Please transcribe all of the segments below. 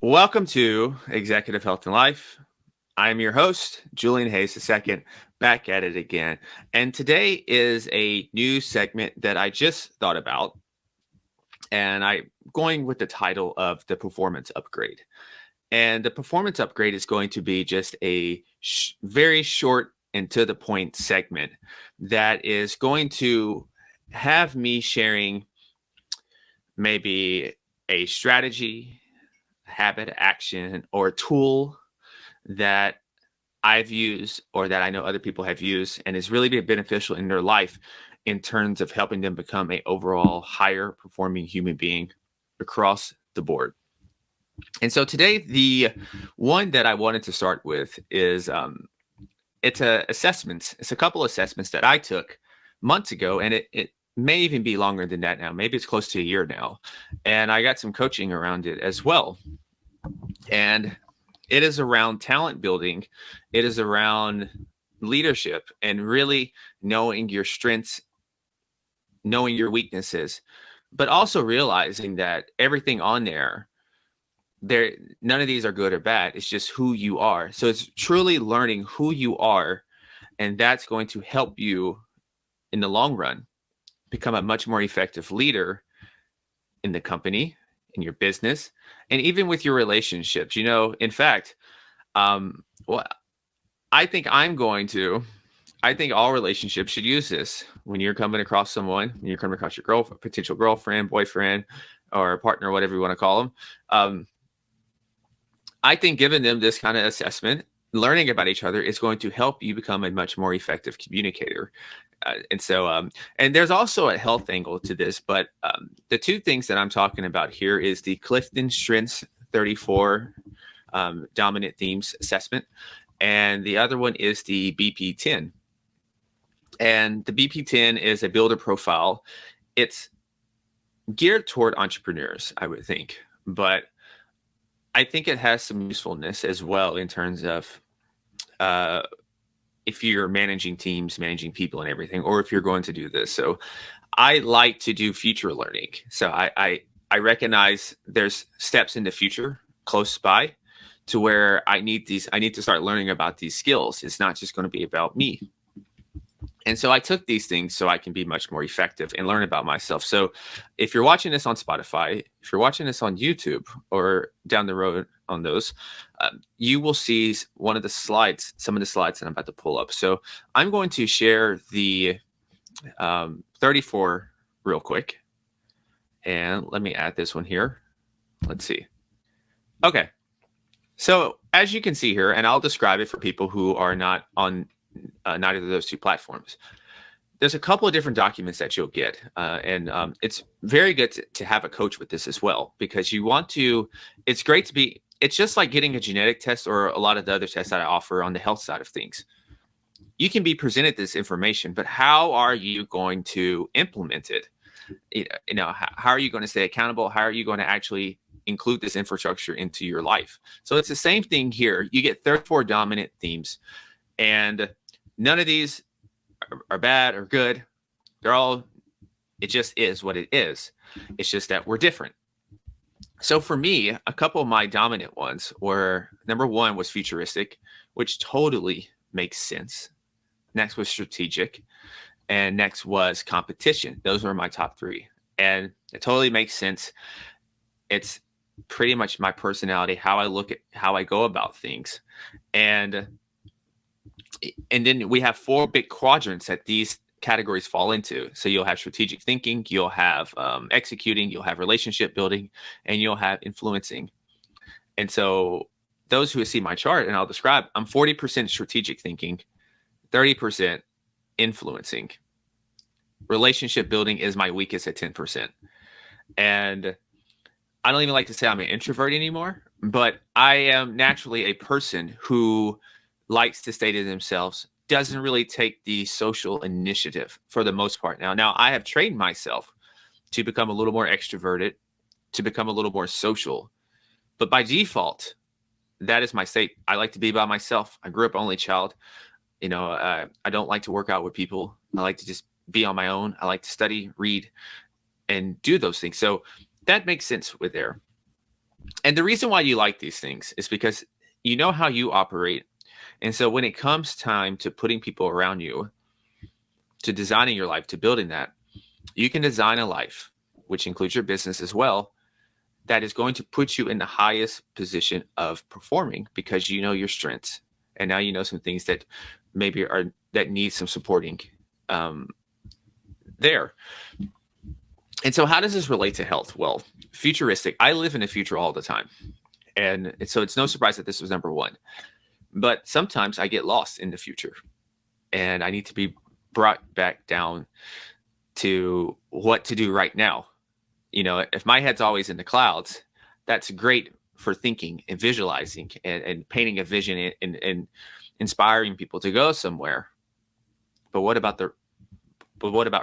Welcome to Executive Health and Life. I'm your host, Julian Hayes II, back at it again. And today is a new segment that I just thought about, and I'm going with the title of the performance upgrade. And the performance upgrade is going to be just a very short and to the point segment that is going to have me sharing maybe a strategy, habit, action, or tool that I've used or that I know other people have used and has really been beneficial in their life in terms of helping them become a overall higher performing human being across the board. And so today, the one that I wanted to start with is it's a assessment. It's a couple assessments that I took months ago, and it may even be longer than that now. Maybe it's close to a year now, and I got some coaching around it as well. And it is around talent building. It is around leadership and really knowing your strengths, knowing your weaknesses, but also realizing that everything on there, none of these are good or bad. It's just who you are. So it's truly learning who you are, and that's going to help you in the long run become a much more effective leader in the company, in your business, and even with your relationships. In fact, well, I think I think all relationships should use this. When you're coming across someone, when you're coming across your potential girlfriend, boyfriend, or partner, whatever you want to call them, I think giving them this kind of assessment, learning about each other, is going to help you become a much more effective communicator. And there's also a health angle to this, but the two things that I'm talking about here is the Clifton Strengths 34 dominant themes assessment, and the other one is the BP10. And the BP10 is a builder profile. It's geared toward entrepreneurs, I would think, but I think it has some usefulness as well in terms of if you're managing teams, managing people and everything, or if you're going to do this. So I like to do future learning. So I recognize there's steps in the future close by to where I need to start learning about these skills. It's not just going to be about me. And so I took these things so I can be much more effective and learn about myself. So if you're watching this on Spotify, if you're watching this on YouTube or down the road on those, you will see some of the slides that I'm about to pull up. So I'm going to share the 34 real quick. And let me add this one here. Let's see. Okay. So as you can see here, and I'll describe it for people who are not on neither of those two platforms. There's a couple of different documents that you'll get. And it's very good to have a coach with this as well, because it's great to be, it's just like getting a genetic test or a lot of the other tests that I offer on the health side of things. You can be presented this information, but how are you going to implement it? How are you going to stay accountable? How are you going to actually include this infrastructure into your life? So it's the same thing here. You get 34 dominant themes, and none of these are bad or good. It just is what it is. It's just that we're different. So for me, a couple of my dominant ones were, number one was futuristic, which totally makes sense. Next was strategic, and next was competition. Those were my top three, and it totally makes sense. It's pretty much my personality, how I go about things. And then we have four big quadrants that these categories fall into. So you'll have strategic thinking, you'll have executing, you'll have relationship building, and you'll have influencing. And so those who see my chart, and I'll describe, I'm 40% strategic thinking, 30% influencing. Relationship building is my weakest at 10%. And I don't even like to say I'm an introvert anymore, but I am naturally a person who likes to stay to themselves, doesn't really take the social initiative for the most part. Now I have trained myself to become a little more extroverted, to become a little more social, but by default, that is my state. I like to be by myself. I grew up only child. I don't like to work out with people. I like to just be on my own. I like to study, read, and do those things. So that makes sense with there. And the reason why you like these things is because you know how you operate. And so when it comes time to putting people around you, to designing your life, to building that, you can design a life, which includes your business as well, that is going to put you in the highest position of performing because you know your strengths. And now you know some things that maybe are that need some supporting there. And so how does this relate to health? Well, futuristic. I live in the future all the time. And so it's no surprise that this was number one. But sometimes I get lost in the future and I need to be brought back down to what to do right now. You know, if my head's always in the clouds, that's great for thinking and visualizing and painting a vision and inspiring people to go somewhere. But what about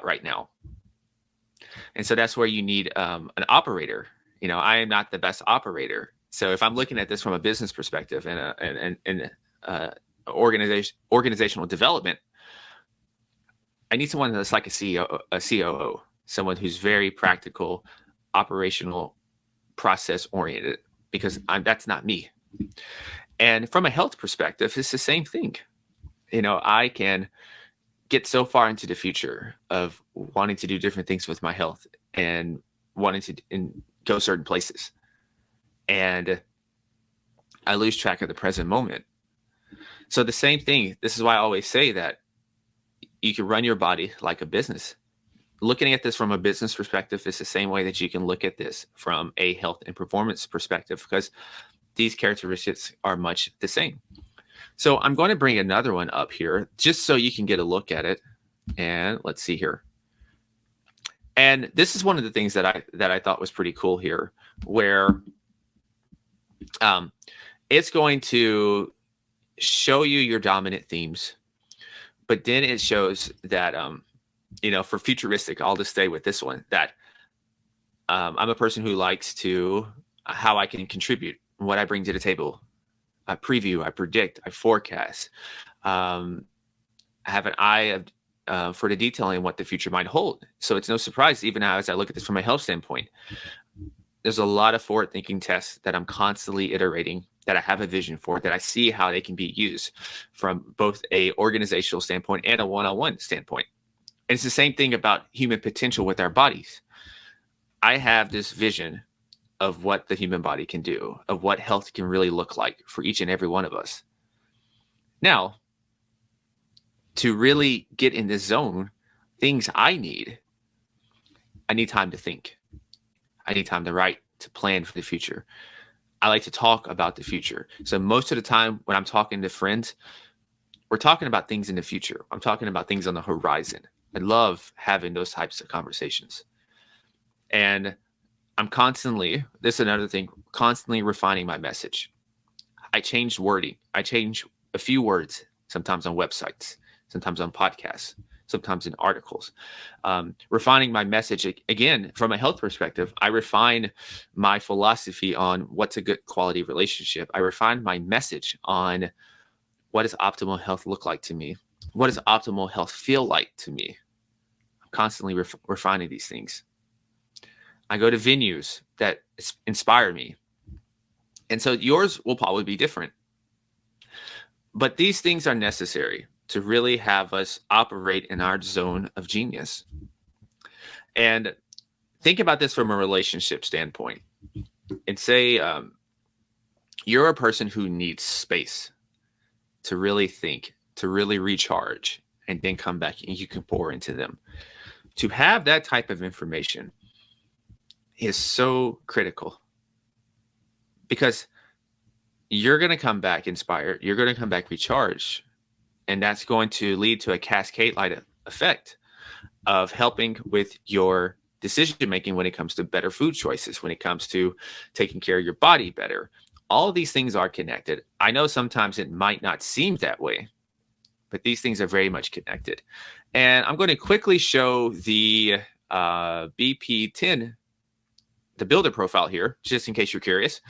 right now? And so that's where you need an operator. You know, I am not the best operator. So if I'm looking at this from a business perspective and organizational development, I need someone that's like a CEO, a COO, someone who's very practical, operational, process oriented, because that's not me. And from a health perspective, it's the same thing. You know, I can get so far into the future of wanting to do different things with my health and wanting to go certain places. And I lose track of the present moment. So the same thing, this is why I always say that you can run your body like a business. Looking at this from a business perspective is the same way that you can look at this from a health and performance perspective, because these characteristics are much the same. So I'm going to bring another one up here just so you can get a look at it. And let's see here. And this is one of the things that I thought was pretty cool here, where it's going to show you your dominant themes, but then it shows that you know, for futuristic, I'll just stay with this one, that I'm a person who likes to how I can contribute, what I bring to the table. I preview, I predict, I forecast. I have an eye for the detailing what the future might hold. So it's no surprise, even now as I look at this from a health standpoint, there's a lot of forward-thinking tests that I'm constantly iterating, that I have a vision for, that I see how they can be used from both a organizational standpoint and a one-on-one standpoint. And it's the same thing about human potential with our bodies. I have this vision of what the human body can do, of what health can really look like for each and every one of us. Now, to really get in this zone, things I need time to think. I need time to write, to plan for the future. I like to talk about the future. So most of the time when I'm talking to friends, we're talking about things in the future. I'm talking about things on the horizon. I love having those types of conversations. And I'm constantly, this is another thing, constantly refining my message. I change wording. I change a few words, sometimes on websites, sometimes on podcasts, sometimes in articles. Refining my message, again, from a health perspective, I refine my philosophy on what's a good quality relationship. I refine my message on what does optimal health look like to me? What does optimal health feel like to me? I'm constantly refining these things. I go to venues that inspire me. And so yours will probably be different. But these things are necessary to really have us operate in our zone of genius. And think about this from a relationship standpoint. And say you're a person who needs space to really think, to really recharge, and then come back and you can pour into them. To have that type of information is so critical, because you're going to come back inspired, you're going to come back recharged, and that's going to lead to a cascade-like effect of helping with your decision making when it comes to better food choices, when it comes to taking care of your body better. All of these things are connected. I know sometimes it might not seem that way, but these things are very much connected. And I'm going to quickly show the BP10, the builder profile here, just in case you're curious.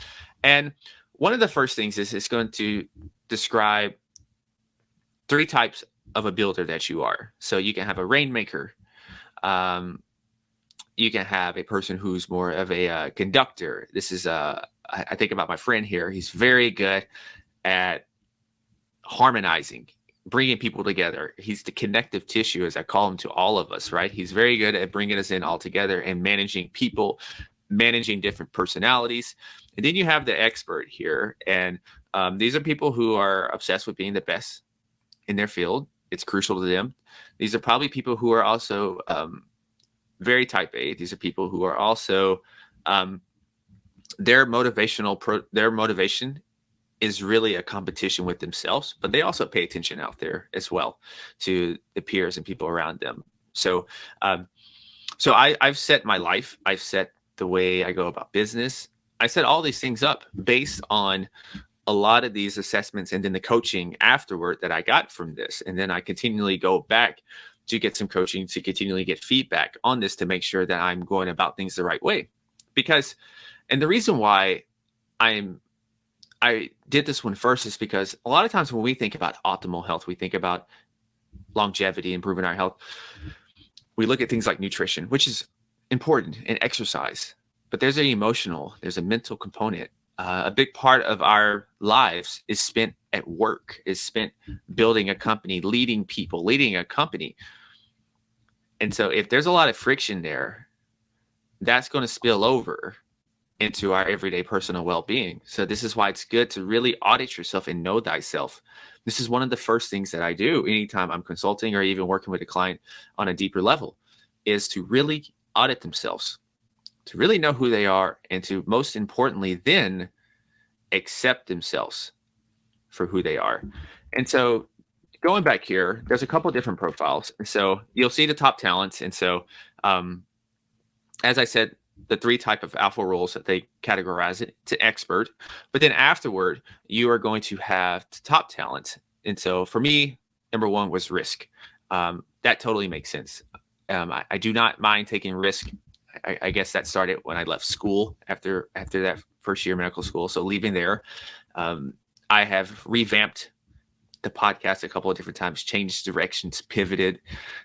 And one of the first things is it's going to describe 3 types of a builder that you are. So you can have a rainmaker. You can have a person who's more of a conductor. This is a I think about my friend here. He's very good at harmonizing, bringing people together. He's the connective tissue, as I call him, to all of us, right? He's very good at bringing us in all together and managing people, managing different personalities. And then you have the expert here. And these are people who are obsessed with being the best in their field. It's crucial to them. These are probably people who are also very type A. These are people who are also their motivation is really a competition with themselves, but they also pay attention out there as well to the peers and people around them. So, I've set my life. I've set the way I go about business. I set all these things up based on a lot of these assessments and then the coaching afterward that I got from this. And then I continually go back to get some coaching to continually get feedback on this to make sure that I'm going about things the right way. And the reason why I did this one first is because a lot of times when we think about optimal health, we think about longevity, improving our health. We look at things like nutrition, which is important, and exercise. But there's there's a mental component. A big part of our lives is spent at work, is spent building a company, leading people, leading a company. And so if there's a lot of friction there, that's going to spill over into our everyday personal well-being. So this is why it's good to really audit yourself and know thyself. This is one of the first things that I do anytime I'm consulting or even working with a client on a deeper level, is to really audit themselves, to really know who they are, and to, most importantly, then accept themselves for who they are. And so going back here, there's a couple of different profiles. And so you'll see the top talents. And so as I said, the 3 type of alpha roles that they categorize it to expert, but then afterward, you are going to have the top talent. And so for me, number 1 was risk. That totally makes sense. I do not mind taking risk. I guess that started when I left school after that first year of medical school. So leaving there, I have revamped the podcast a couple of different times, changed directions, pivoted.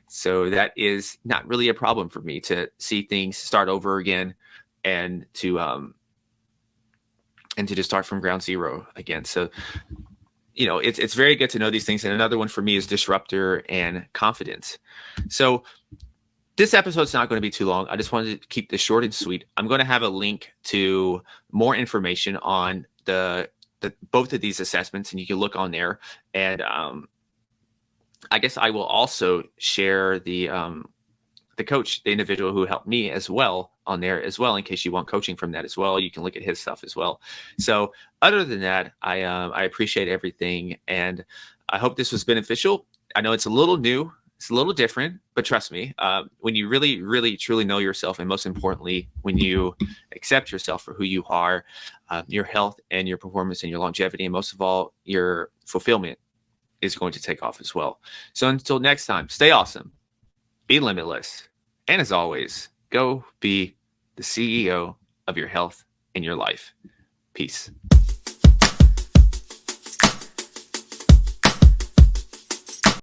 So that is not really a problem for me to see things start over again and to just start from ground zero again. So, it's very good to know these things. And another one for me is disruptor and confidence. So this episode's not going to be too long. I just wanted to keep this short and sweet. I'm going to have a link to more information on both of these assessments, and you can look on there. And I guess I will also share the coach, the individual who helped me as well, on there as well, in case you want coaching from that as well. You can look at his stuff as well. So other than that, I appreciate everything, and I hope this was beneficial. I know it's a little new. It's a little different, but trust me, when you really, really, truly know yourself, and most importantly, when you accept yourself for who you are, your health and your performance and your longevity, and most of all, your fulfillment is going to take off as well. So until next time, stay awesome, be limitless, and as always, go be the CEO of your health and your life. Peace.